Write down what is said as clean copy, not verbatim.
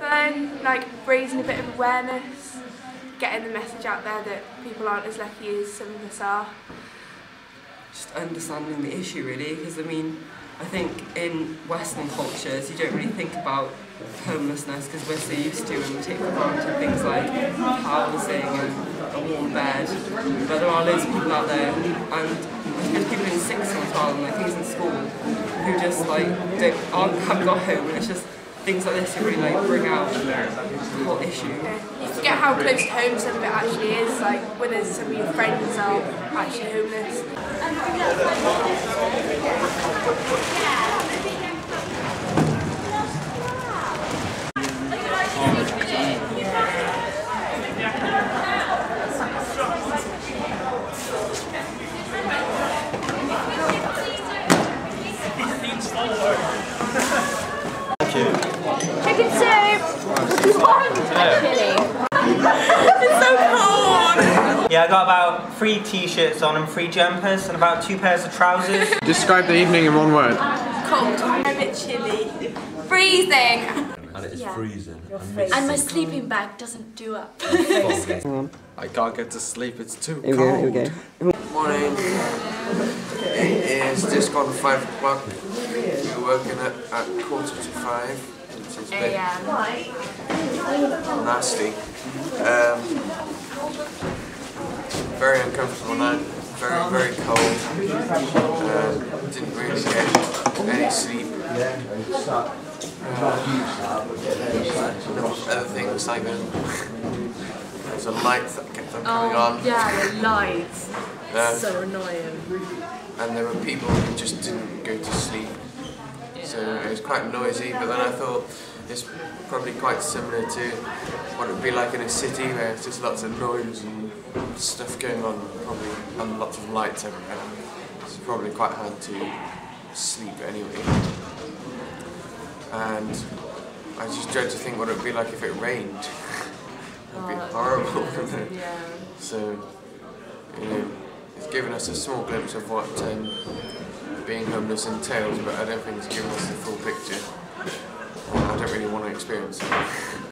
fun, like raising a bit of awareness, getting the message out there that people aren't as lucky as some of us are. Just understanding the issue really, because I mean, I think in Western cultures you don't really think about homelessness because we're so used to and we take for granted things like housing and a warm bed, but there are loads of people out there, and there's people in sixth form as well, and like things in school who just like haven't got home, and it's just things like this that really like bring out the whole issue. You forget how close to home some of it actually is, like when some of your friends are actually homeless. Chicken soup! It's so cold! Yeah, I got about 3 t-shirts on and 3 jumpers and about 2 pairs of trousers. Describe the evening in one word. Cold. A bit chilly. Freezing! And it is freezing. And my sleeping bag doesn't do up. I can't get to sleep, it's too Here cold. we go. Morning. It is just gone 5 o'clock. We're working at 4:45, which is a bit nasty. Very uncomfortable night. Very cold. Didn't really get any sleep. Other things like there's a light that kept on coming on. Yeah, the lights. Uh, So annoying. and there were people who just didn't go to sleep. So it was quite noisy, but then I thought it's probably quite similar to what it would be like in a city where it's just lots of noise and stuff going on, probably, and lots of lights everywhere. It's probably quite hard to sleep anyway. And I just dread to think what it would be like if it rained. It'd be horrible, wouldn't it? Yeah. So, you know, it's given us a small glimpse of what being homeless entails, but I don't think it's given us the full picture. I don't really want to experience it.